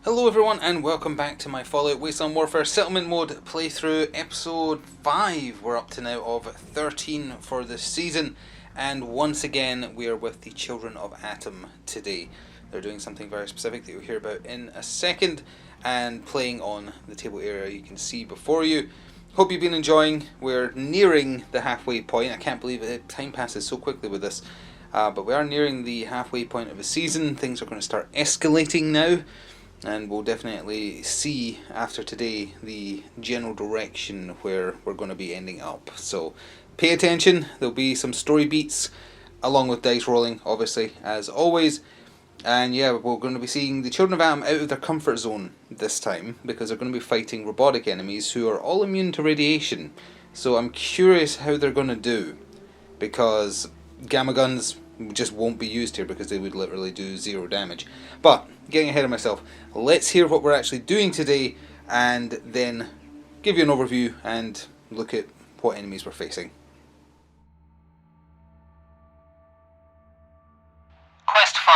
Hello everyone and welcome back to my Fallout Wasteland Warfare Settlement Mode playthrough episode 5. We're up to now of 13 for this season, and once again we are with the Children of Atom today. They're doing something very specific that you'll hear about in a second, and playing on the table area you can see before you. Hope you've been enjoying. We're nearing the halfway point. I can't believe it, time passes so quickly with this. But we are nearing the halfway point of the season. Things are going to start escalating now. And we'll definitely see after today the general direction where we're going to be ending up. So pay attention, there'll be some story beats along with dice rolling, obviously, as always. And yeah, we're going to be seeing the Children of Atom out of their comfort zone this time, because they're going to be fighting robotic enemies who are all immune to radiation. So I'm curious how they're going to do, because gamma guns just won't be used here because they would literally do 0 damage. But getting ahead of myself, let's hear what we're actually doing today and then give you an overview and look at what enemies we're facing. Quest 5.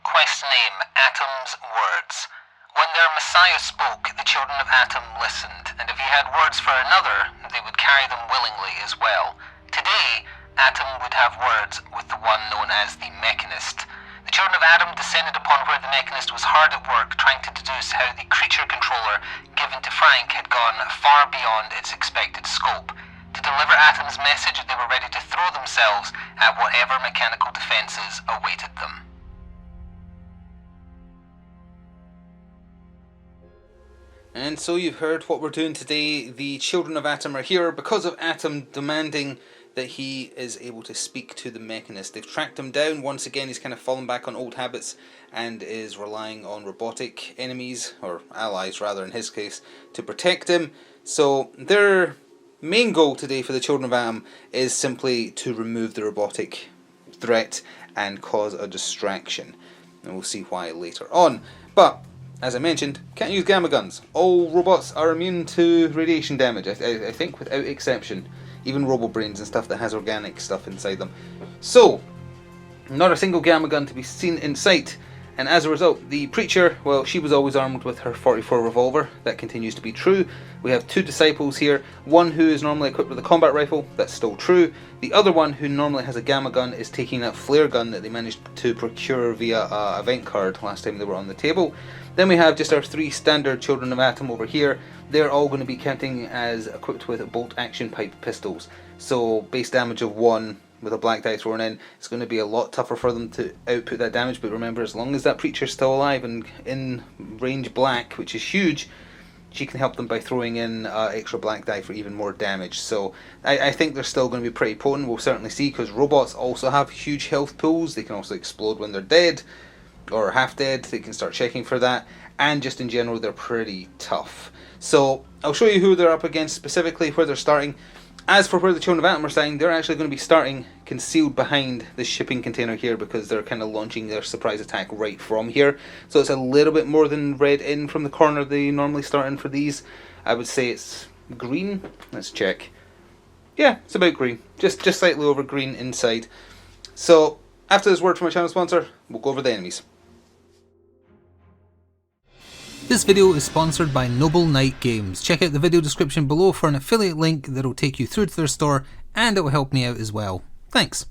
Quest name, Atom's Words. When their Messiah spoke, the children of Atom listened, and if he had words for another, they would carry them willingly as well. Today, Atom would have words with the one known as the Mechanist. The children of Atom descended upon where the Mechanist was hard at work trying to deduce how the creature controller given to Frank had gone far beyond its expected scope. To deliver Atom's message, they were ready to throw themselves at whatever mechanical defences awaited them. And so you've heard what we're doing today. The Children of Atom are here because of Atom demanding that he is able to speak to the Mechanist. They've tracked him down. Once again, he's kind of fallen back on old habits and is relying on robotic enemies, or allies rather in his case, to protect him. So their main goal today for the Children of Atom is simply to remove the robotic threat and cause a distraction. And we'll see why later on. But as I mentioned, can't use gamma guns. All robots are immune to radiation damage, I think, without exception. Even robo-brains and stuff that has organic stuff inside them. So, not a single gamma gun to be seen in sight. And as a result, the Preacher, well, she was always armed with her 44 revolver. That continues to be true. We have 2 disciples here. One who is normally equipped with a combat rifle. That's still true. The other one, who normally has a gamma gun, is taking that flare gun that they managed to procure via a event card last time they were on the table. Then we have just our 3 standard Children of Atom over here. They're all going to be counting as equipped with bolt action pipe pistols. So base damage of 1 with a black die thrown in, it's going to be a lot tougher for them to output that damage. But remember, as long as that Preacher's still alive and in range black, which is huge, she can help them by throwing in extra black die for even more damage. So I think they're still going to be pretty potent. We'll certainly see, because robots also have huge health pools. They can also explode when they're dead or half dead. They can start checking for that, and just in general they're pretty tough. So I'll show you who they're up against specifically, where they're starting. As for where the Children of Atom are starting, they're actually going to be starting concealed behind this shipping container here, because they're kind of launching their surprise attack right from here. So it's a little bit more than red in from the corner they normally start in for these. I would say it's green. Let's check. Yeah, it's about green. Just slightly over green inside. So after this word from my channel sponsor, we'll go over the enemies. This video is sponsored by Noble Knight Games. Check out the video description below for an affiliate link that will take you through to their store, and it will help me out as well. Thanks.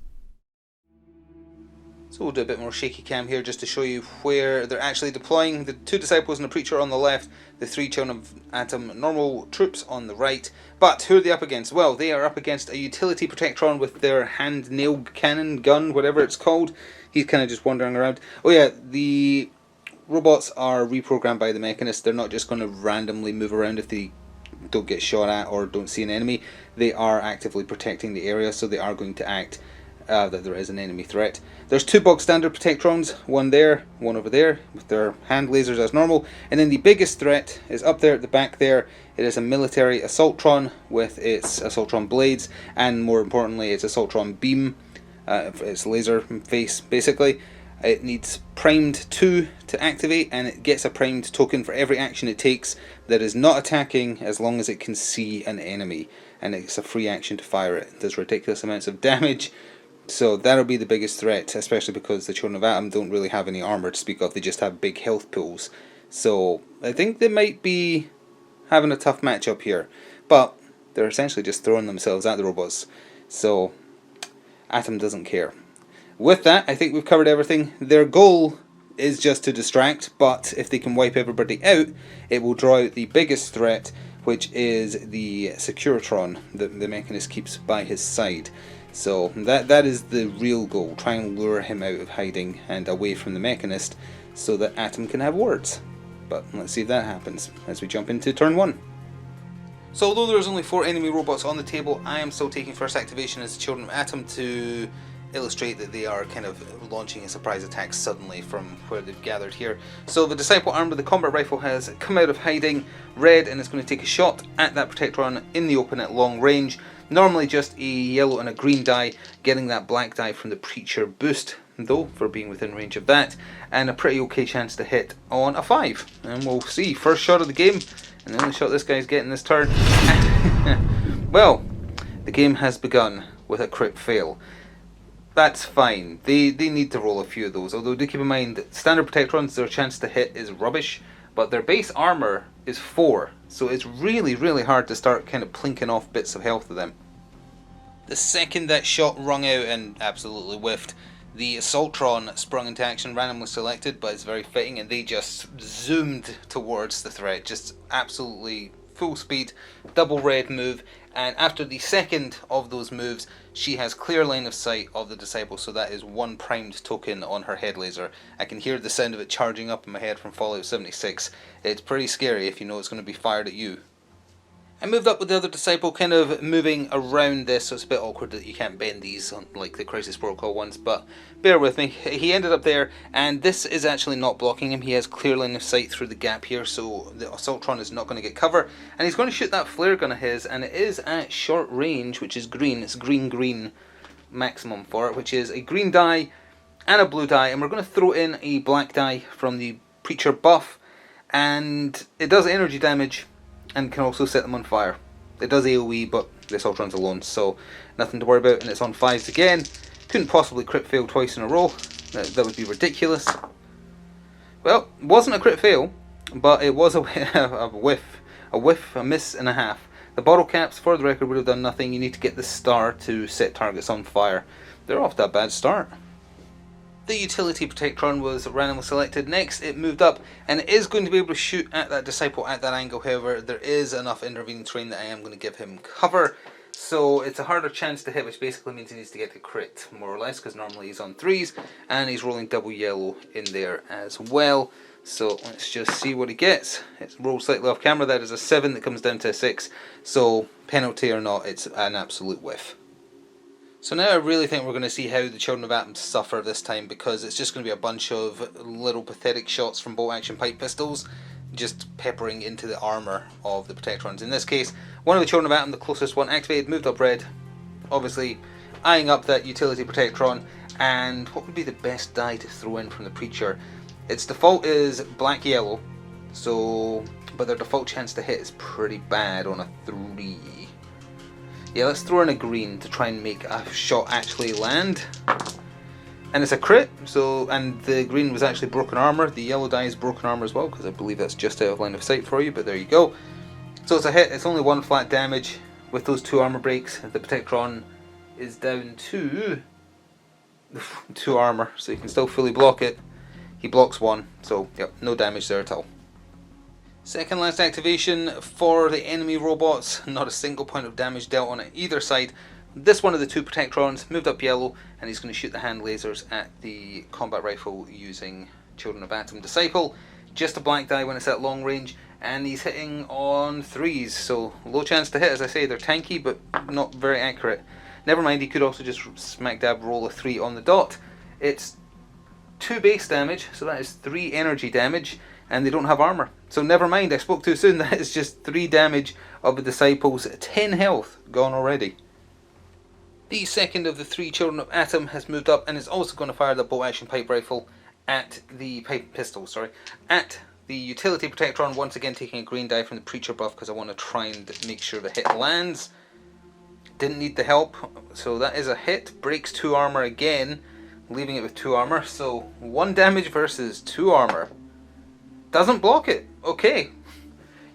So we'll do a bit more shaky cam here just to show you where they're actually deploying. The 2 disciples and the Preacher on the left, the 3 Children of Atom normal troops on the right. But who are they up against? Well, they are up against a utility Protectron with their hand nail cannon gun, whatever it's called. He's kind of just wandering around. Oh yeah, the robots are reprogrammed by the Mechanist. They're not just going to randomly move around if they don't get shot at or don't see an enemy. They are actively protecting the area, so they are going to act that there is an enemy threat. There's 2 bog standard Protectrons, one there, one over there, with their hand lasers as normal. And then the biggest threat is up there at the back there. It is a military Assaultron with its Assaultron blades, and more importantly its Assaultron beam, its laser face basically. It needs primed 2 to activate, and it gets a primed token for every action it takes that is not attacking, as long as it can see an enemy. And it's a free action to fire it. It does ridiculous amounts of damage. So that'll be the biggest threat, especially because the Children of Atom don't really have any armor to speak of. They just have big health pools. So I think they might be having a tough matchup here. But they're essentially just throwing themselves at the robots. So Atom doesn't care. With that, I think we've covered everything. Their goal is just to distract, but if they can wipe everybody out, it will draw out the biggest threat, which is the Securitron that the Mechanist keeps by his side. So that is the real goal. Try and lure him out of hiding and away from the Mechanist so that Atom can have words. But let's see if that happens as we jump into turn 1. So although there's only 4 enemy robots on the table, I am still taking first activation as the Children of Atom to illustrate that they are kind of launching a surprise attack suddenly from where they've gathered here. So the Disciple armed with the combat rifle has come out of hiding, red, and is going to take a shot at that Protectron in the open at long range. Normally just a yellow and a green die, getting that black die from the Preacher boost, though, for being within range of that, and a pretty okay chance to hit on a 5. And we'll see. First shot of the game, and the only shot this guy's getting this turn. Well, the game has begun with a crit fail. That's fine. They need to roll a few of those, although do keep in mind that standard Protectrons, their chance to hit is rubbish, but their base armor is 4, so it's really, really hard to start kind of plinking off bits of health to them. The second that shot rung out and absolutely whiffed, the Assaultron sprung into action, randomly selected, but it's very fitting, and they just zoomed towards the threat, just absolutely full speed, double red move, and after the second of those moves, she has clear line of sight of the Disciple, so that is 1 primed token on her head laser. I can hear the sound of it charging up in my head from Fallout 76. It's pretty scary if you know it's going to be fired at you. I moved up with the other Disciple, kind of moving around this, so it's a bit awkward that you can't bend these like the Crisis Protocol ones, but bear with me. He ended up there, and this is actually not blocking him. He has clear line of sight through the gap here, so the Assaultron is not going to get cover, and he's going to shoot that flare gun of his, and it is at short range, which is green. It's green maximum for it, which is a green die and a blue die, and we're going to throw in a black die from the Preacher buff, and it does energy damage and can also set them on fire. It does AoE, but the Assaultron's alone, so nothing to worry about, and it's on 5s again. Couldn't possibly crit fail twice in a row. That would be ridiculous. Well, it wasn't a crit fail, but it was a whiff, a miss and a half. The bottle caps, for the record, would have done nothing. You need to get the star to set targets on fire. They're off to a bad start. The Utility Protectron was randomly selected. Next, it moved up, and it is going to be able to shoot at that Disciple at that angle. However, there is enough intervening terrain that I am going to give him cover. So it's a harder chance to hit, which basically means he needs to get the crit, more or less, because normally he's on 3s, and he's rolling double yellow in there as well. So let's just see what he gets. It's rolled slightly off camera. That is a 7 that comes down to a 6. So penalty or not, it's an absolute whiff. So now I really think we're going to see how the Children of Atom suffer this time, because it's just going to be a bunch of little pathetic shots from bolt action pipe pistols just peppering into the armour of the Protectrons. In this case, one of the Children of Atom, the closest one, activated, moved up red, obviously eyeing up that Utility Protectron, and what would be the best die to throw in from the Preacher? Its default is black-yellow, so but their default chance to hit is pretty bad on a 3. Yeah, let's throw in a green to try and make a shot actually land. And it's a crit, so, and the green was actually broken armor. The yellow die is broken armor as well, because I believe that's just out of line of sight for you, but there you go. So it's a hit, it's only 1 flat damage. With those 2 armor breaks, the Protectron is down to 2 armor, so you can still fully block it. He blocks 1, so yep, no damage there at all. Second last activation for the enemy robots, not a single point of damage dealt on either side. This one of the 2 Protectrons moved up yellow, and he's going to shoot the hand lasers at the combat rifle using Children of Atom Disciple. Just a black die when it's at long range, and he's hitting on 3s, so low chance to hit. As I say, they're tanky but not very accurate. Never mind, he could also just smack dab roll a 3 on the dot. It's 2 base damage, so that is 3 energy damage, and they don't have armor. So never mind, I spoke too soon. That is just 3 damage of the Disciples, 10 health gone already. The second of the 3 Children of Atom has moved up and is also going to fire the bolt action pipe rifle at the at the Utility Protectron, once again taking a green die from the Preacher buff because I want to try and make sure the hit lands. Didn't need the help, so that is a hit. Breaks 2 armor again, leaving it with 2 armor, so 1 damage versus 2 armor. Doesn't block it. Okay.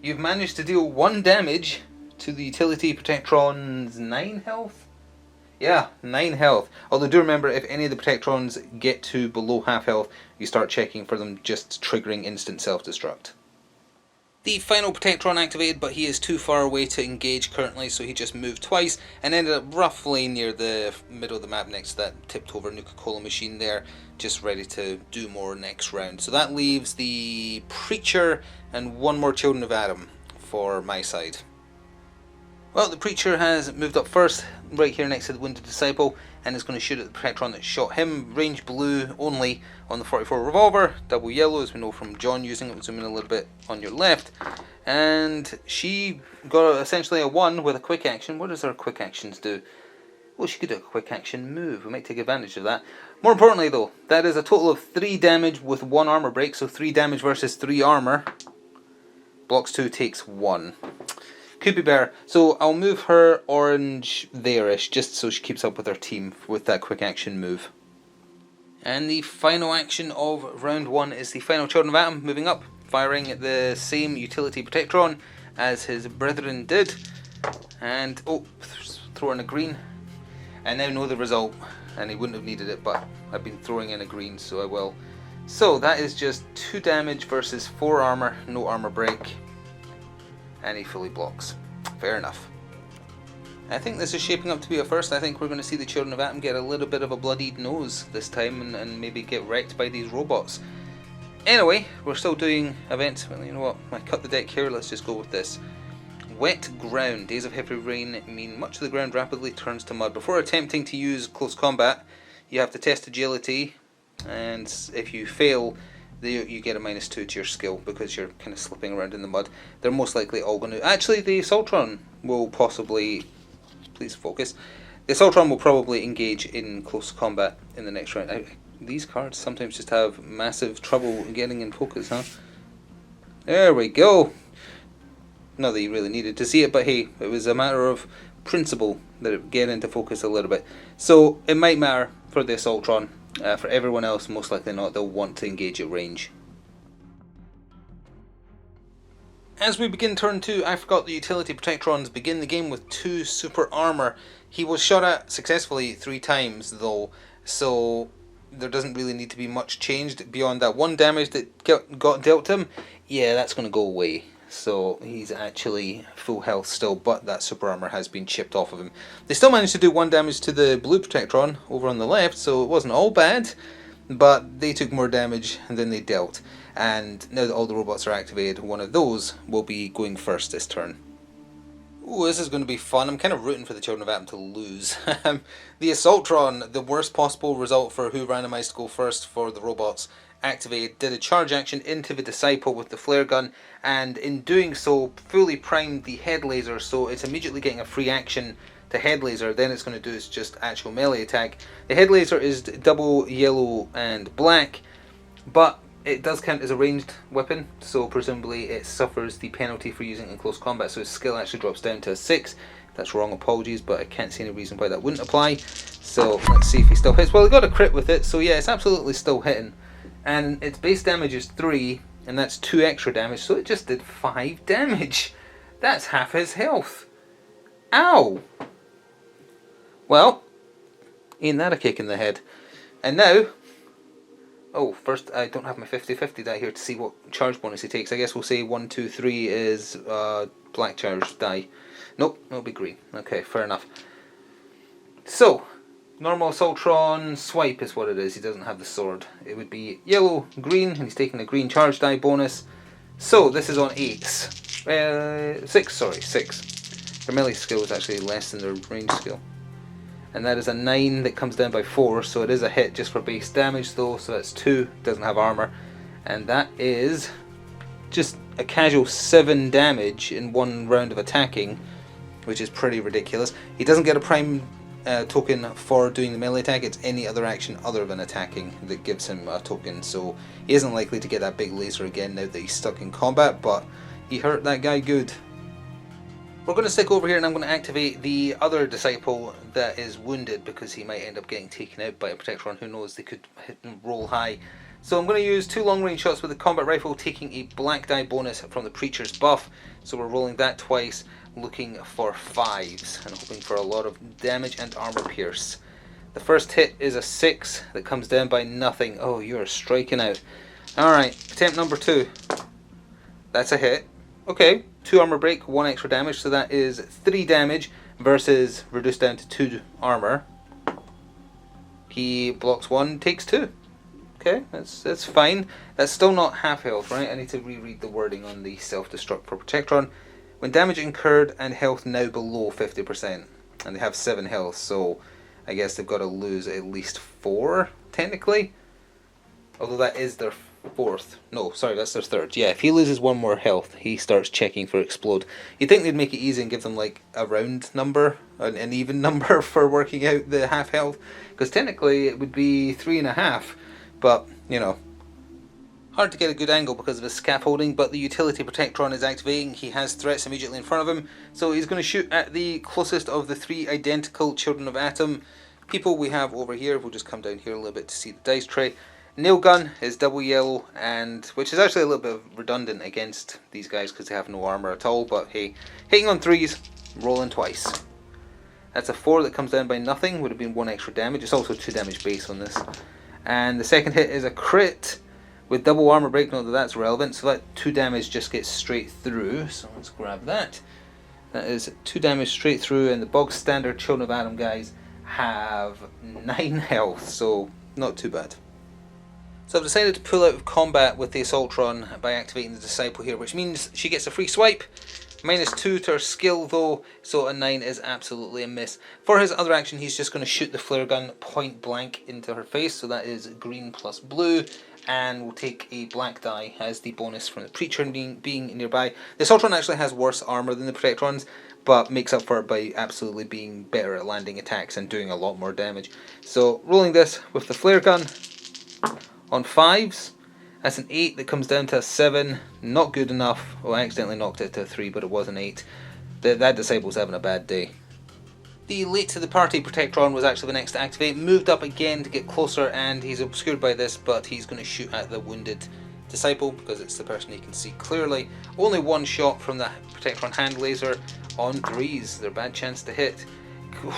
You've managed to deal 1 damage to the utility Protectron's 9 health? Yeah, 9 health. Although do remember, if any of the Protectrons get to below half health, you start checking for them just triggering instant self-destruct. The final Protectron activated, but he is too far away to engage currently, so he just moved twice and ended up roughly near the middle of the map next to that tipped over Nuka-Cola machine there, just ready to do more next round. So that leaves the Preacher and 1 more Children of Atom for my side. Well, the Preacher has moved up first, right here next to the Wounded Disciple, and is going to shoot at the Protectron that shot him. Range blue only on the 44 revolver, double yellow as we know from John using it. We'll zoom in a little bit on your left. And she got essentially a 1 with a quick action. What does her quick actions do? Well, she could do a quick action move. We might take advantage of that. More importantly though, that is a total of 3 damage with 1 armor break, so 3 damage versus 3 armor. Blocks 2, takes 1. Could be better. So I'll move her orange there-ish, just so she keeps up with her team with that quick action move. And the final action of round 1 is the final Children of Atom moving up, firing at the same utility Protectron as his brethren did. And, oh, throw in a green. I now know the result, and he wouldn't have needed it, but I've been throwing in a green, so I will. So that is just 2 damage versus 4 armor, no armor break. And he fully blocks. Fair enough. I think this is shaping up to be a first. I think we're going to see the Children of Atom get a little bit of a bloodied nose this time and maybe get wrecked by these robots. Anyway, we're still doing events. Well, you know what? I cut the deck here. Let's just go with this. Wet ground. Days of heavy rain mean much of the ground rapidly turns to mud. Before attempting to use close combat, you have to test agility, and if you fail, you get a -2 to your skill because you're kind of slipping around in the mud. They're most likely all going to... Actually, the Assaultron will possibly... Please focus. The Assaultron will probably engage in close combat in the next round. These cards sometimes just have massive trouble getting in focus, huh? There we go. Not that you really needed to see it, but hey, it was a matter of principle that it would get into focus a little bit. So it might matter for the Assaultron. For everyone else, most likely not, they'll want to engage at range. As we begin turn 2, I forgot the utility Protectrons begin the game with 2 super armor. He was shot at successfully 3 times though, so there doesn't really need to be much changed beyond that 1 damage that got dealt him. Yeah, that's going to go away. So he's actually full health still, but that super armor has been chipped off of him. They still managed to do 1 damage to the blue Protectron over on the left, so it wasn't all bad, but they took more damage than they dealt. And now that all the robots are activated, one of those will be going first this turn. Ooh, this is going to be fun. I'm kind of rooting for the Children of Atom to lose. The Assaultron, the worst possible result for who randomized to go first for the robots, activated, did a charge action into the Disciple with the flare gun, and in doing so fully primed the head laser, so it's immediately getting a free action to head laser. Then it's going to do is just actual melee attack. The head laser is double yellow and black, but it does count as a ranged weapon, so presumably it suffers the penalty for using it in close combat, so its skill actually drops down to a 6. That's wrong, apologies, but I can't see any reason why that wouldn't apply. So let's see if he still hits. Well, he got a crit with it, so yeah, it's absolutely still hitting. And its base damage is 3, and that's 2 extra damage, so it just did 5 damage. That's half his health. Ow! Well, ain't that a kick in the head. And now... Oh, first, I don't have my 50-50 die here to see what charge bonus he takes. I guess we'll say 1, 2, 3 is black charge die. Nope, it'll be green. Okay, fair enough. So, normal Assaultron swipe is what it is. He doesn't have the sword. It would be yellow, green, and he's taking a green charge die bonus. So, this is on 8s. 6, sorry, 6. Their melee skill is actually less than their range skill. And that is a 9 that comes down by 4, so it is a hit just for base damage though, so that's 2, doesn't have armor. And that is just a casual 7 damage in 1 round of attacking, which is pretty ridiculous. He doesn't get a prime token for doing the melee attack, it's any other action other than attacking that gives him a token, so he isn't likely to get that big laser again now that he's stuck in combat, but he hurt that guy good. We're going to stick over here and I'm going to activate the other Disciple that is wounded because he might end up getting taken out by a Protectron. Who knows, they could hit and roll high. So I'm going to use 2 long range shots with the combat rifle, taking a black die bonus from the Preacher's buff. So we're rolling that twice, looking for 5s, and hoping for a lot of damage and armor pierce. The first hit is a 6 that comes down by nothing. Oh, you're striking out. Alright, attempt number 2. That's a hit. Okay, 2 armor break, 1 extra damage, so that is 3 damage versus reduced down to 2 armor. He blocks 1, takes 2. Okay, that's fine. That's still not half health, right? I need to reread the wording on the self-destruct for Protectron. When damage incurred and health now below 50%. And they have 7 health, so I guess they've got to lose at least 4, technically. Although that is their 4th. No, sorry, that's their 3rd. Yeah, if he loses 1 more health, he starts checking for explode. You'd think they'd make it easy and give them like a round number, an even number for working out the half health. Because technically it would be 3.5. But, you know, hard to get a good angle because of his scaffolding, but the utility Protectron is activating. He has threats immediately in front of him, so he's going to shoot at the closest of the 3 identical Children of Atom people we have over here. We'll just come down here a little bit to see the dice tray. Nail gun is double yellow, and which is actually a little bit redundant against these guys because they have no armor at all, but hey, hitting on 3s, rolling twice. That's a 4 that comes down by nothing, would have been 1 extra damage. It's also 2 damage base on this. And the second hit is a crit with double armor break. Not that that's relevant, so that 2 damage just gets straight through. So let's grab that. That is 2 damage straight through, and the bog standard Children of Atom guys have 9 health, so not too bad. So I've decided to pull out of combat with the Assaultron by activating the Disciple here, which means she gets a free swipe. -2 to her skill though, so a 9 is absolutely a miss. For his other action, he's just going to shoot the flare gun point blank into her face, so that is green plus blue, and we'll take a black die as the bonus from the Preacher being nearby. The Assaultron actually has worse armor than the Protectrons, but makes up for it by absolutely being better at landing attacks and doing a lot more damage. So rolling this with the flare gun on 5s. That's an 8 that comes down to a 7. Not good enough. Oh, I accidentally knocked it to a 3, but it was an 8. That Disciple's having a bad day. The late to the party Protectron was actually the next to activate. Moved up again to get closer, and he's obscured by this, but he's going to shoot at the wounded Disciple because it's the person he can see clearly. Only 1 shot from the Protectron hand laser on 3s. They're a bad chance to hit.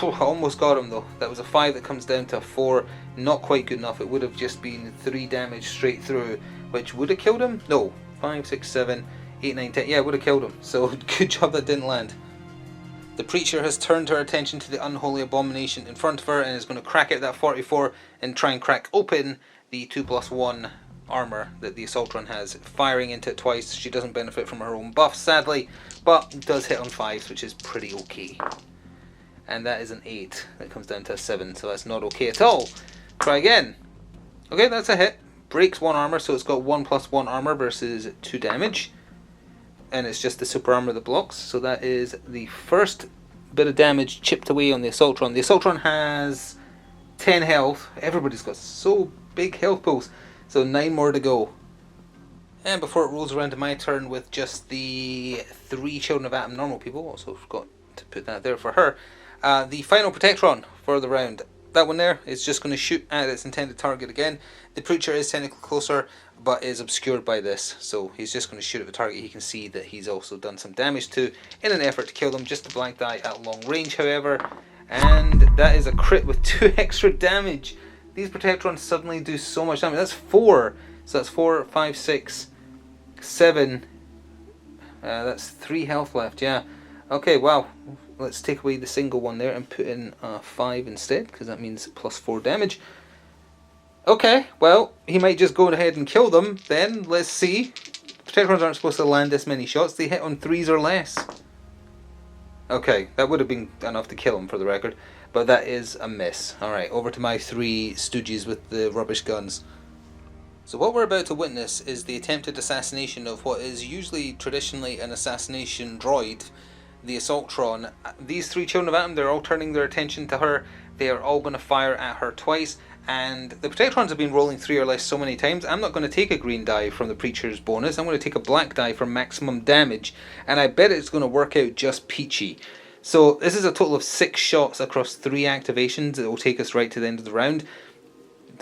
Almost got him though. That was a 5 that comes down to a 4. Not quite good enough. It would have just been 3 damage straight through, which would have killed him. No, 5, 6, 7, 8, 9, 10. Yeah, it would have killed him. So good job that didn't land. The Preacher has turned her attention to the unholy abomination in front of her and is going to crack out that 44 and try and crack open the 2+1 armor that the Assaultron has, firing into it twice. She doesn't benefit from her own buff, sadly, but does hit on 5s, which is pretty okay. And that is an 8 that comes down to a 7, so that's not okay at all. Try again. Okay, that's a hit. Breaks 1 armor, so it's got 1+1 armor versus 2 damage. And it's just the super armor that blocks, so that is the first bit of damage chipped away on the Assaultron. The Assaultron has 10 health. Everybody's got so big health pools, so 9 more to go. And before it rolls around to my turn with just the 3 Children of Atom normal people, also forgot to put that there for her. The final Protectron for the round. That one there is just going to shoot at its intended target again. The Preacher is technically closer, but is obscured by this, so he's just going to shoot at the target he can see that he's also done some damage to in an effort to kill them. Just a black die at long range, however, and that is a crit with 2 extra damage. These Protectrons suddenly do so much damage. That's 4, so that's 4, 5, 6, 7. That's 3 health left. Yeah. Okay. Wow. Let's take away the single one there and put in a 5 instead, because that means +4 damage. Okay, well, he might just go ahead and kill them then. Let's see. Protectrons aren't supposed to land this many shots. They hit on 3s or less. Okay, that would have been enough to kill him for the record, but that is a miss. Alright, over to my 3 stooges with the rubbish guns. So what we're about to witness is the attempted assassination of what is usually traditionally an assassination droid, the Assaultron. These 3 Children of Atom, they're all turning their attention to her. They are all going to fire at her twice, and the Protectrons have been rolling 3 or less so many times. I'm not going to take a green die from the Preacher's bonus. I'm going to take a black die for maximum damage, and I bet it's going to work out just peachy. So this is a total of 6 shots across 3 activations that will take us right to the end of the round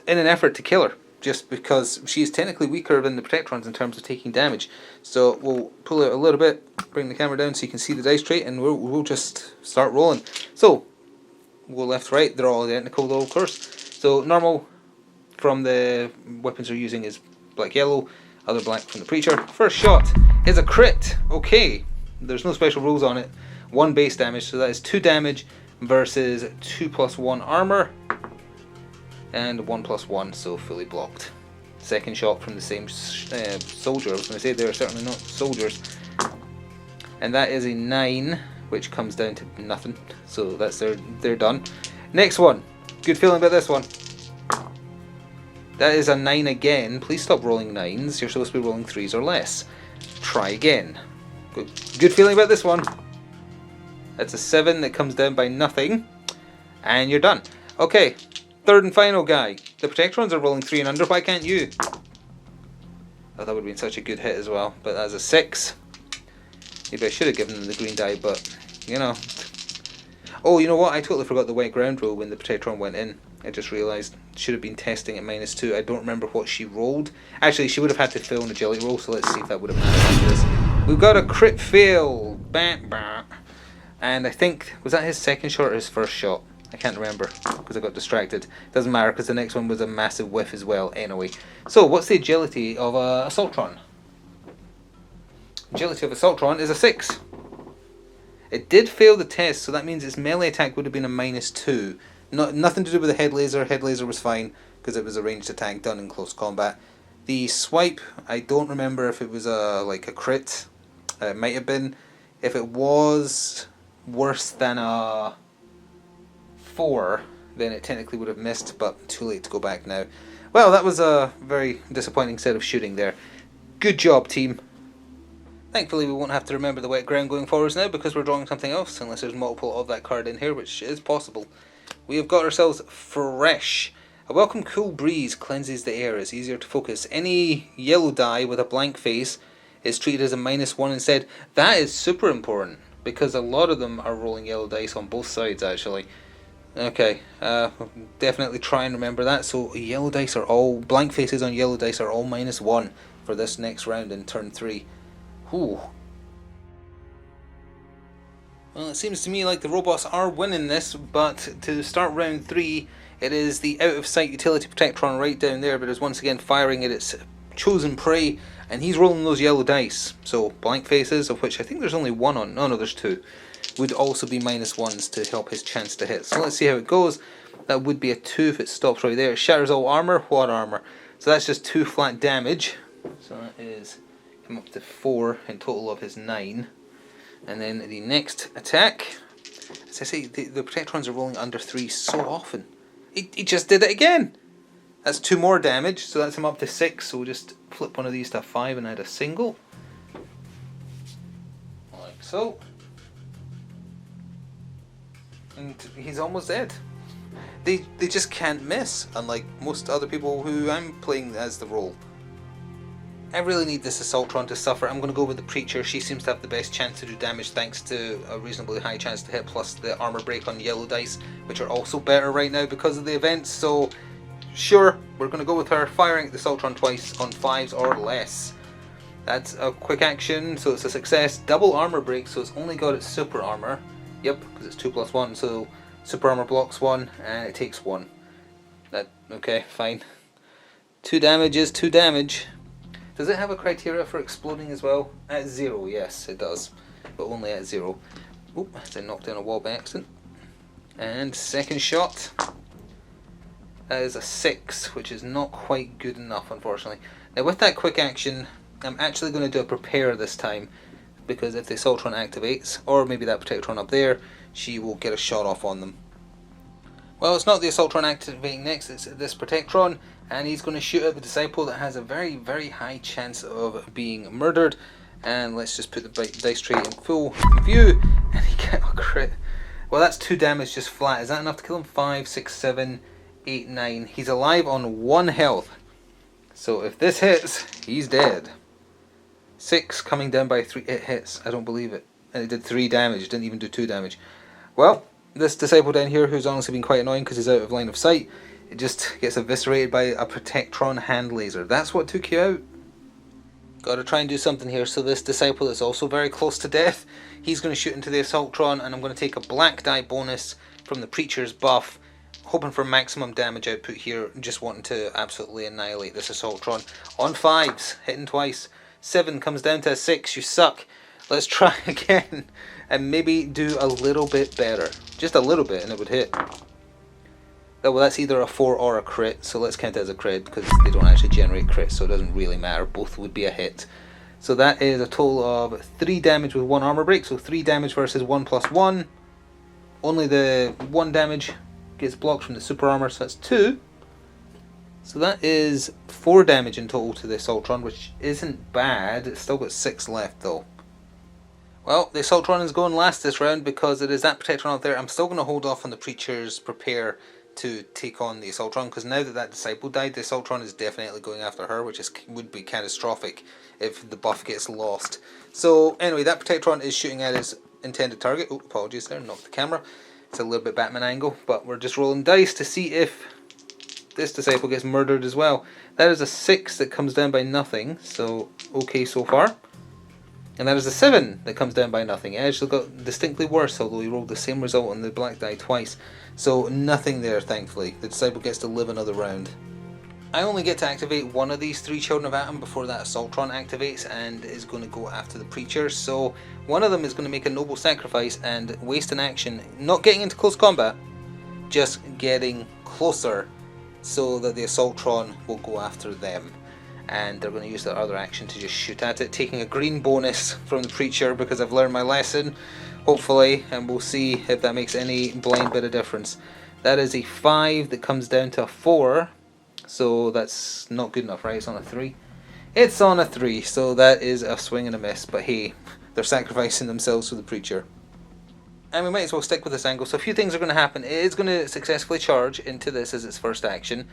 in an effort to kill her. just because she's technically weaker than the Protectrons in terms of taking damage. So we'll pull out a little bit, bring the camera down so you can see the dice tray, and we'll just start rolling. So we'll go left, right. They're all identical though, of course. So normal from the weapons they're using is black, yellow. Other black from the Preacher. First shot is a crit. Okay, there's no special rules on it. 1 base damage, so that is 2 damage versus 2+1 armor. And 1+1, so fully blocked. Second shot from the same soldier. I was going to say they're certainly not soldiers. And that is a 9, which comes down to nothing. So that's they're done. Next one. Good feeling about this one. That is a 9 again. Please stop rolling 9s. You're supposed to be rolling 3s or less. Try again. Good feeling about this one. That's a 7 that comes down by nothing. And you're done. Okay. Third and final guy. The Protectrons are rolling 3 and under. Why can't you? Oh, that would have been such a good hit as well. But that's a 6. Maybe I should have given them the green die, but, you know. Oh, you know what? I totally forgot the wet ground rule when the Protectron went in. I just realised. Should have been testing at -2. I don't remember what she rolled. Actually, she would have had to fail an agility roll, so let's see if that would have mattered this. We've got a crit fail. Bah. And I think, was that his second shot or his first shot? I can't remember because I got distracted. Doesn't matter because the next one was a massive whiff as well anyway. So what's the agility of a Assaultron? Agility of Assaultron is a 6. It did fail the test, so that means its melee attack would have been a -2. Nothing to do with the head laser. Head laser was fine because it was a ranged attack done in close combat. The swipe, I don't remember if it was like a crit. It might have been. If it was worse than a 4, then it technically would have missed, but too late to go back now. Well, that was a very disappointing set of shooting there. Good job, team. Thankfully, we won't have to remember the wet ground going forwards now because we're drawing something else, unless there's multiple of that card in here, which is possible. We have got ourselves Fresh. A welcome cool breeze cleanses the air. It's easier to focus. Any yellow die with a blank face is treated as a -1 instead. That is super important because a lot of them are rolling yellow dice on both sides actually. Okay, definitely try and remember that. So yellow dice are all, blank faces on yellow dice are all -1 for this next round in turn 3. Whew. Well, it seems to me like the robots are winning this, but to start round 3, it is the out of sight utility Protectron right down there, but is once again firing at its chosen prey, and he's rolling those yellow dice. So blank faces, of which I think there's only 1 on, no, there's 2, would also be -1s to help his chance to hit. So let's see how it goes. That would be a 2 if it stops right there. It shatters all armor. What armor? So that's just 2 flat damage. So that is him up to 4 in total of his 9. And then the next attack, as I say, the Protectrons are rolling under 3 so often. He just did it again! That's 2 more damage, so that's him up to 6. So we'll just flip one of these to 5 and add a single. Like so. And he's almost dead. They just can't miss, unlike most other people who I'm playing as the role. I really need this Assaultron to suffer. I'm going to go with the Preacher. She seems to have the best chance to do damage thanks to a reasonably high chance to hit, plus the armor break on yellow dice, which are also better right now because of the events. So, sure, we're going to go with her, firing at the Assaultron twice on 5s or less. That's a quick action, so it's a success. Double armor break, so it's only got its super armor. Yep, because it's 2+1, so super armor blocks 1, and it takes 1. Okay, fine. 2 damage is 2 damage. Does it have a criteria for exploding as well? At 0, yes, it does. But only at 0. Oop, I knocked down a wall by accident. And second shot. That is a 6, which is not quite good enough, unfortunately. Now with that quick action, I'm actually going to do a prepare this time. Because if the Assaultron activates, or maybe that Protectron up there, she will get a shot off on them. Well, it's not the Assaultron activating next, it's this Protectron, and he's going to shoot at the Disciple that has a very, very high chance of being murdered. And let's just put the dice tray in full view, and he got a crit. Well, that's 2 damage just flat. Is that enough to kill him? 5, 6, 7, 8, 9. He's alive on 1 health. So if this hits, he's dead. 6 coming down by 3, it hits. I don't believe it. And it did 3 damage, it didn't even do 2 damage. Well, this Disciple down here, who's honestly been quite annoying because he's out of line of sight, it just gets eviscerated by a Protectron hand laser. That's what took you out. Gotta try and do something here. So this disciple is also very close to death. He's going to shoot into the Assaultron, and I'm going to take a black die bonus from the Preacher's buff, hoping for maximum damage output here, just wanting to absolutely annihilate this Assaultron. On 5s, hitting twice. 7 comes down to a 6, you suck. Let's try again, and maybe do a little bit better. Just a little bit, and it would hit. Oh, well, that's either a 4 or a crit, so let's count it as a crit, because they don't actually generate crits, so it doesn't really matter. Both would be a hit. So that is a total of 3 damage with 1 armor break, so 3 damage versus 1 plus 1. Only the 1 damage gets blocked from the super armor, so that's 2. So that is 4 damage in total to the Assaultron, which isn't bad. It's still got 6 left, though. Well, the Assaultron is going last this round, because it is that Protectron out there. I'm still going to hold off on the Preacher's prepare to take on the Assaultron, because now that that disciple died, the Assaultron is definitely going after her, which would be catastrophic if the buff gets lost. So anyway, that Protectron is shooting at his intended target. Oh, apologies there, knocked the camera. It's a little bit Batman angle, but we're just rolling dice to see if this disciple gets murdered as well. That is a 6 that comes down by nothing, so okay so far. And that is a 7 that comes down by nothing. It actually got distinctly worse, although he rolled the same result on the black die twice. So nothing there, thankfully. The disciple gets to live another round. I only get to activate one of these 3 Children of Atom before that Assaultron activates and is going to go after the Preacher. So one of them is going to make a noble sacrifice and waste an action, not getting into close combat, just getting closer so that the Assaultron will go after them. And they're going to use their other action to just shoot at it, taking a green bonus from the Preacher because I've learned my lesson, hopefully, and we'll see if that makes any blind bit of difference. That is a 5 that comes down to a 4, so that's not good enough, right? It's on a 3. It's on a 3, so that is a swing and a miss, but hey, they're sacrificing themselves for the Preacher. And we might as well stick with this angle. So a few things are going to happen. It is going to successfully charge into this as its first action,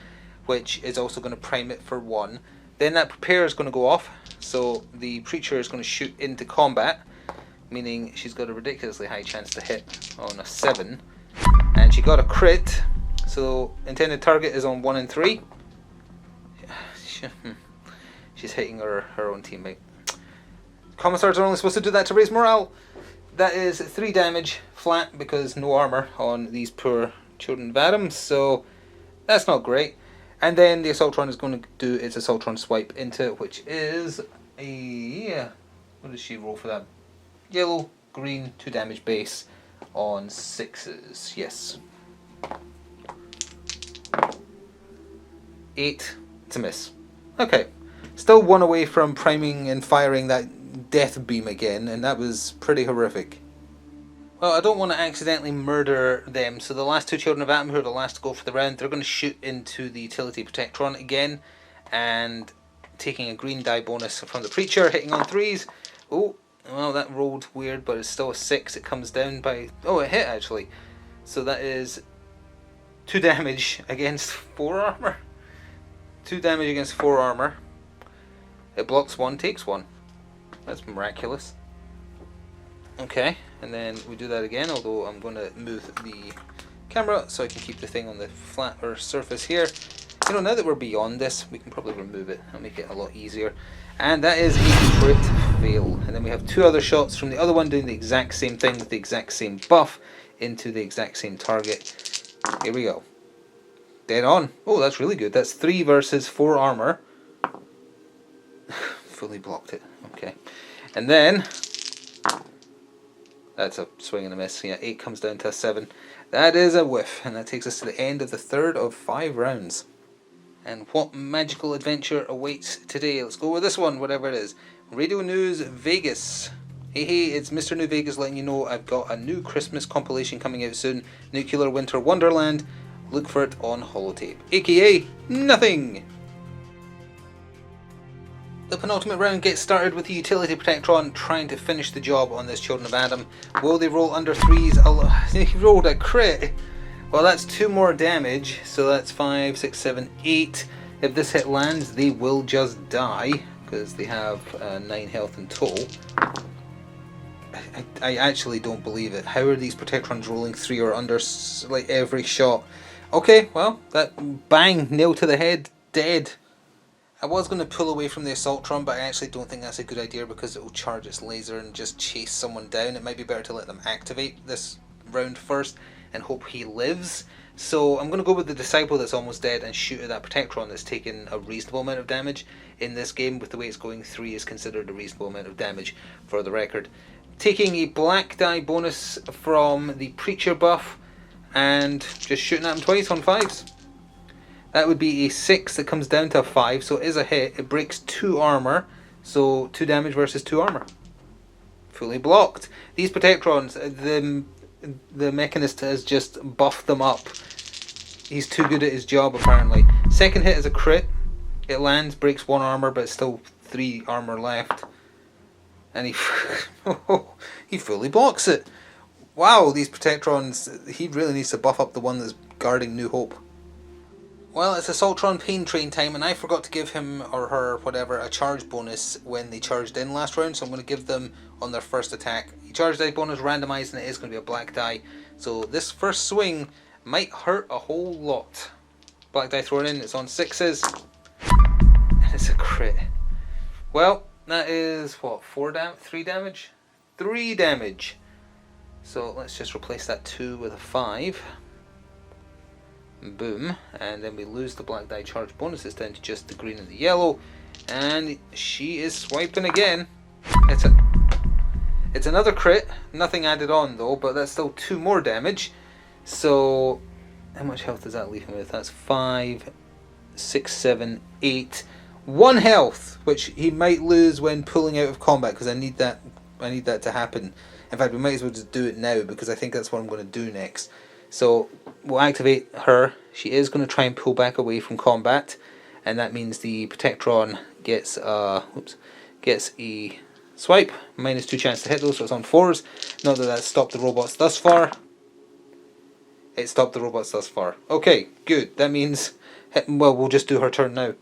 which is also going to prime it for 1. Then that prepare is going to go off, so the Preacher is going to shoot into combat, meaning she's got a ridiculously high chance to hit on a 7. And she got a crit, so intended target is on 1 and 3. She's hitting her own teammate. Commissars are only supposed to do that to raise morale. That is 3 damage flat because no armor on these poor Children of Atom, so that's not great. And then the Assaultron is going to do its Assaultron swipe into it, which is a... what does she roll for that? Yellow, green, 2 damage base on 6s. Yes. 8. It's a miss. Okay. Still 1 away from priming and firing that death beam again, and that was pretty horrific. Well, I don't want to accidentally murder them, so the last 2 Children of Atom, who are the last to go for the round, they're going to shoot into the Utility Protectron again, and taking a green die bonus from the Preacher, hitting on 3s. Oh, well, that rolled weird, but it's still a 6. It comes down by... oh, it hit, actually. So that is 2 damage against 4 armor. 2 damage against 4 armor. It blocks 1, takes 1. That's miraculous. Okay, and then we do that again, although I'm going to move the camera so I can keep the thing on the flatter surface here. You know, now that we're beyond this, we can probably remove it. That'll make it a lot easier. And that is a crit fail. And then we have 2 other shots from the other one doing the exact same thing with the exact same buff into the exact same target. Here we go. Dead on. Oh, that's really good. That's 3 versus 4 armor. Fully blocked it. Okay. And then... that's a swing and a miss. Yeah, 8 comes down to a 7. That is a whiff, and that takes us to the end of the 3rd of 5 rounds. And what magical adventure awaits today? Let's go with this one, whatever it is. Radio News Vegas. Hey, it's Mr. New Vegas letting you know I've got a new Christmas compilation coming out soon. Nuclear Winter Wonderland. Look for it on holotape. AKA, nothing! The penultimate round gets started with the Utility Protectron trying to finish the job on this Children of Atom. Will they roll under 3s? He rolled a crit. Well, that's 2 more damage, so that's 5, 6, 7, 8. If this hit lands, they will just die, because they have 9 health in total. I actually don't believe it. How are these Protectrons rolling 3 or under like every shot? Okay, well, that bang, nail to the head, dead. I was going to pull away from the Assaultron, but I actually don't think that's a good idea because it will charge its laser and just chase someone down. It might be better to let them activate this round first and hope he lives. So I'm going to go with the Disciple that's almost dead and shoot at that Protectron that's taken a reasonable amount of damage. In this game, with the way it's going, 3 is considered a reasonable amount of damage, for the record. Taking a black die bonus from the Preacher buff and just shooting at him twice on 5s. That would be a 6 that comes down to a 5, so it is a hit. It breaks 2 armor, so 2 damage versus 2 armor. Fully blocked. These Protectrons, the Mechanist has just buffed them up. He's too good at his job, apparently. Second hit is a crit. It lands, breaks 1 armor, but still 3 armor left. And he fully blocks it. Wow, these Protectrons, he really needs to buff up the one that's guarding New Hope. Well, it's Assaultron Pain Train time, and I forgot to give him or her, whatever, a charge bonus when they charged in last round, so I'm going to give them on their first attack. The charge die bonus randomised, and it is going to be a black die, so this first swing might hurt a whole lot. Black die thrown in, it's on 6s, and it's a crit. Well, that is, what, 3 damage? 3 damage. So let's just replace that 2 with a 5. Boom, and then we lose the black die charge bonuses down to just the green and the yellow, and she is swiping again. It's another crit, nothing added on though, but that's still 2 more damage. So how much health does that leave him with? That's 5, 6, 7, 8, 1 health, which he might lose when pulling out of combat, because I need that to happen. In fact, we might as well just do it now, because I think that's what I'm going to do next. So we'll activate her. She is going to try and pull back away from combat, and that means the Protectron gets a swipe, -2 chance to hit those, so it's on 4s. Not that that's stopped the robots thus far. It stopped the robots thus far. Okay, good. That means, well, we'll just do her turn now,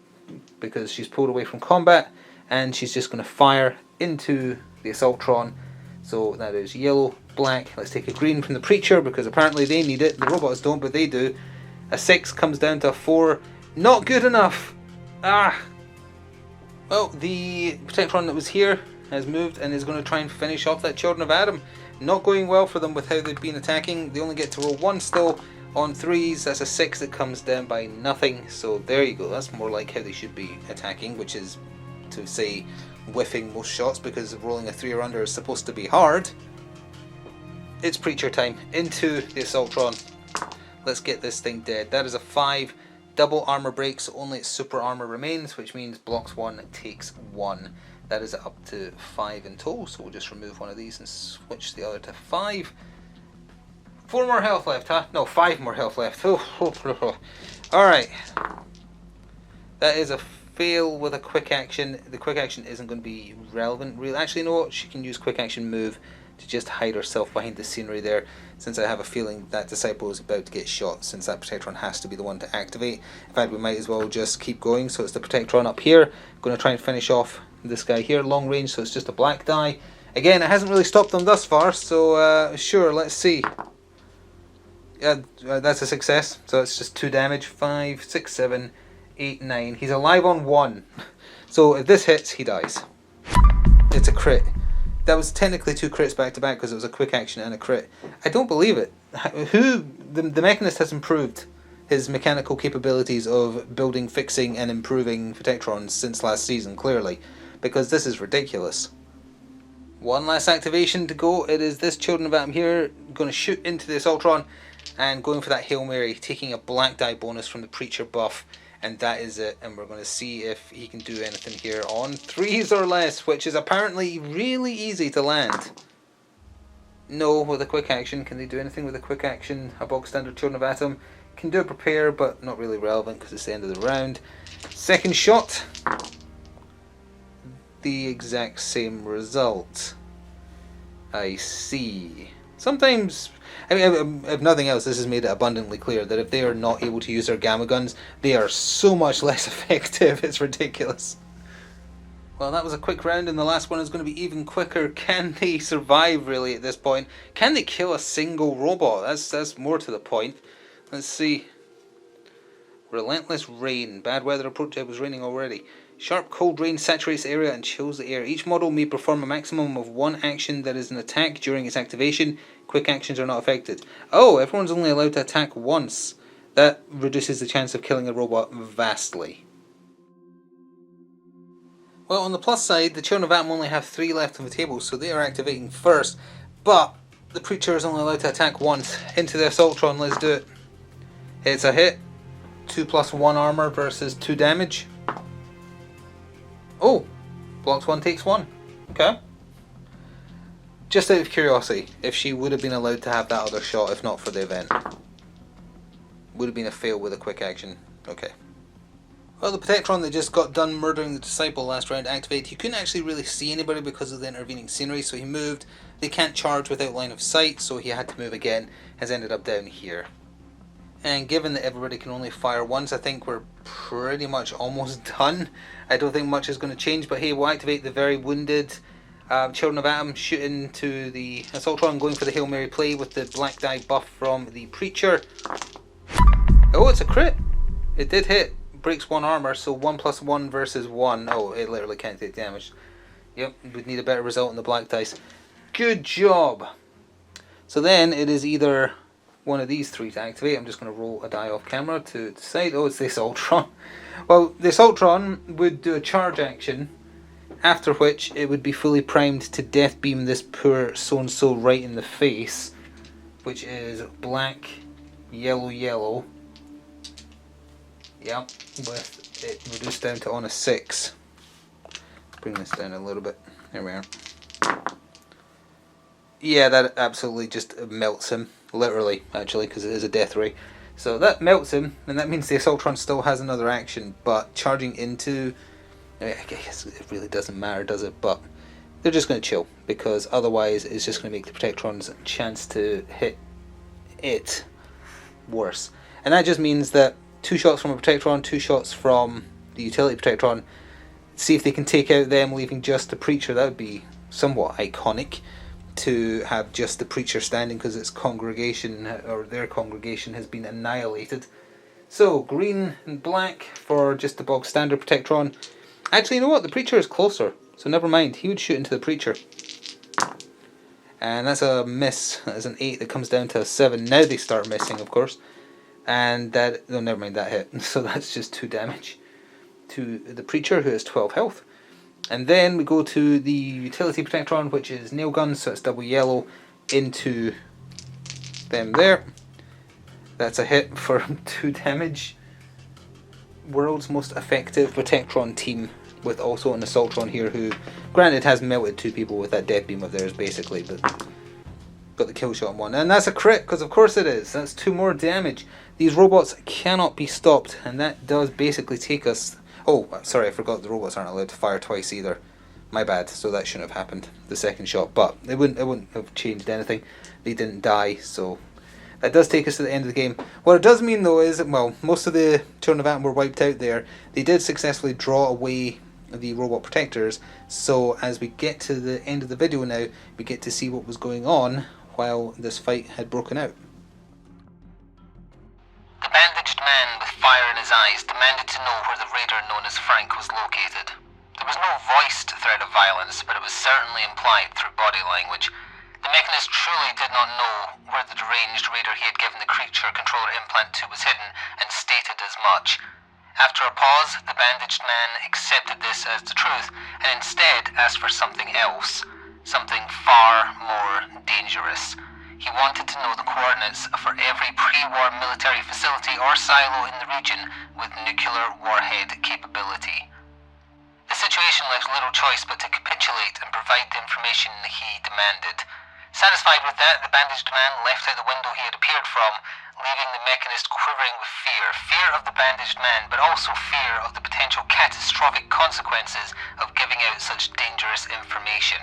because she's pulled away from combat, and she's just going to fire into the Assaultron. So that is yellow, black. Let's take a green from the Preacher, because apparently they need it. The robots don't, but they do. A 6 comes down to a 4. Not good enough. Well, the Protectron that was here has moved and is going to try and finish off that Children of Adam. Not going well for them with how they've been attacking. They only get to roll 1 still on 3s. That's a 6 that comes down by nothing. So there you go. That's more like how they should be attacking, which is to say whiffing most shots, because rolling a 3 or under is supposed to be hard. It's Preacher time. Into the Assaultron. Let's get this thing dead. That is a 5. Double armor breaks, only its super armor remains, which means blocks 1, takes 1. That is up to 5 in total, so we'll just remove one of these and switch the other to 5. 4 more health left, huh? No, 5 more health left. Alright. That is a fail with a quick action. The quick action isn't going to be relevant, really. Actually, you know what? She can use quick action move to just hide herself behind the scenery there, since I have a feeling that Disciple is about to get shot, since that Protectron has to be the one to activate. In fact, we might as well just keep going. So it's the Protectron up here. Going to try and finish off this guy here, long range, so it's just a black die. Again, it hasn't really stopped them thus far, so sure, let's see. Yeah, that's a success, so it's just 2 damage. 5, 6, 7, 8, 9. He's alive on 1. So if this hits, he dies. It's a crit. That was technically 2 crits back to back, because it was a quick action and a crit. I don't believe it. The Mechanist has improved his mechanical capabilities of building, fixing and improving Protectrons since last season, clearly, because this is ridiculous. One last activation to go. It is this Children of Atom here, going to shoot into the Assaultron and going for that Hail Mary, taking a black die bonus from the Preacher buff, and that is it. And we're going to see if he can do anything here on 3s or less, which is apparently really easy to land. No, with a quick action. Can they do anything with a quick action? A bog standard Children of Atom can do a prepare, but not really relevant because it's the end of the round. Second shot, the exact same result. I see. Sometimes, I mean, if nothing else, this has made it abundantly clear that if they are not able to use their gamma guns, they are so much less effective. It's ridiculous. Well, that was a quick round, and the last one is going to be even quicker. Can they survive, really, at this point? Can they kill a single robot? That's more to the point. Let's see. Relentless rain. Bad weather approach. It was raining already. Sharp cold rain saturates the area and chills the air. Each model may perform a maximum of one action that is an attack during its activation. Quick actions are not affected. Oh, everyone's only allowed to attack once. That reduces the chance of killing a robot vastly. Well, on the plus side, the Children of Atom only have 3 left on the table, so they are activating first. But the Preacher is only allowed to attack once. Into the Assaultron, let's do it. It's a hit. 2+1 armor versus 2 damage. Oh, blocks 1, takes 1. Okay. Just out of curiosity, if she would have been allowed to have that other shot, if not for the event. Would have been a fail with a quick action. Okay. Well, the Protectron that just got done murdering the Disciple last round activated. He couldn't actually really see anybody because of the intervening scenery, so he moved. They can't charge without line of sight, so he had to move again. Has ended up down here. And given that everybody can only fire once, I think we're pretty much almost done. I don't think much is going to change, but hey, we'll activate the very wounded Children of Atom, shooting to the Assaultron, going for the Hail Mary play with the black die buff from the Preacher. Oh, it's a crit! It did hit. Breaks 1 armor, so 1+1 versus 1. Oh, it literally can't take damage. Yep, we'd need a better result in the black dice. Good job! So then it is either one of these 3 to activate. I'm just going to roll a die off camera to decide. Oh, it's the Assaultron. Well, the Assaultron would do a charge action, after which it would be fully primed to death beam this poor so-and-so right in the face, which is black, yellow, yellow. Yep, with it reduced down to on a 6. Bring this down a little bit. There we are. Yeah, that absolutely just melts him. Literally, actually, because it is a death ray. So that melts him, and that means the Assaultron still has another action, but charging into... I mean, I guess it really doesn't matter, does it? But they're just going to chill, because otherwise it's just going to make the Protectron's chance to hit it worse. And that just means that 2 shots from a Protectron, 2 shots from the utility Protectron. See if they can take out them, leaving just the Preacher. That would be somewhat iconic, to have just the Preacher standing because its congregation, or their congregation, has been annihilated. So, green and black for just the bog standard Protectron. Actually, you know what? The Preacher is closer, so never mind. He would shoot into the Preacher. And that's a miss. That's an 8 that comes down to a 7. Now they start missing, of course. And that, no, never mind, that hit. So that's just 2 damage to the Preacher, who has 12 health. And then we go to the utility Protectron, which is nail gun, so it's double yellow into them there. That's a hit for 2 damage. World's most effective Protectron team, with also an Assaultron here, who, granted, has melted 2 people with that death beam of theirs, basically, but got the kill shot on 1. And that's a crit, because of course it is. That's 2 more damage. These robots cannot be stopped, and that does basically take us... Oh, sorry, I forgot the robots aren't allowed to fire twice either. My bad, so that shouldn't have happened, the second shot. But it wouldn't have changed anything. They didn't die, so that does take us to the end of the game. What it does mean, though, is, well, most of the Children of Atom were wiped out there. They did successfully draw away the robot protectors, so as we get to the end of the video now, we get to see what was going on while this fight had broken out. The bandaged man with fire in his eyes demanded to know where the raider known as Frank was located. There was no voiced threat of violence, but it was certainly implied through body language. The Mechanist truly did not know where the deranged raider he had given the creature controller implant to was hidden, and stated as much. After a pause, the bandaged man accepted this as the truth, and instead asked for something else. Something far more dangerous. He wanted to know the coordinates for every pre-war military facility or silo in the region with nuclear warhead capability. The situation left little choice but to capitulate and provide the information he demanded. Satisfied with that, the bandaged man left out the window he had appeared from, leaving the Mechanist quivering with fear. Fear of the bandaged man, but also fear of the potential catastrophic consequences of giving out such dangerous information.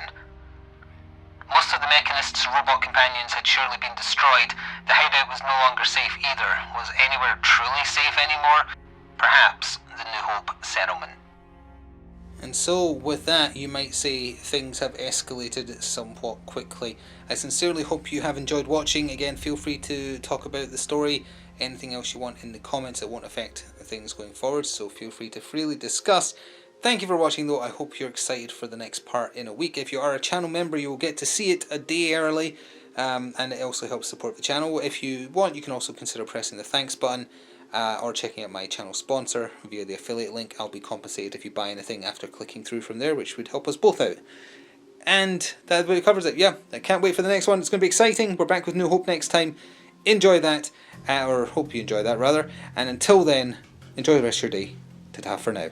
Most of the Mechanist's robot companions had surely been destroyed. The hideout was no longer safe either. Was anywhere truly safe anymore? Perhaps the New Hope settlement. And so, with that, you might say things have escalated somewhat quickly. I sincerely hope you have enjoyed watching. Again, feel free to talk about the story, anything else you want in the comments. It won't affect things going forward, so feel free to freely discuss. Thank you for watching though. I hope you're excited for the next part in a week. If you are a channel member, you'll get to see it a day early, and it also helps support the channel. If you want, you can also consider pressing the thanks button, or checking out my channel sponsor via the affiliate link. I'll be compensated if you buy anything after clicking through from there, which would help us both out. And that really covers it. Yeah, I can't wait for the next one. It's going to be exciting. We're back with New Hope next time. Enjoy that, or hope you enjoy that rather. And until then, enjoy the rest of your day. Ta-ta for now.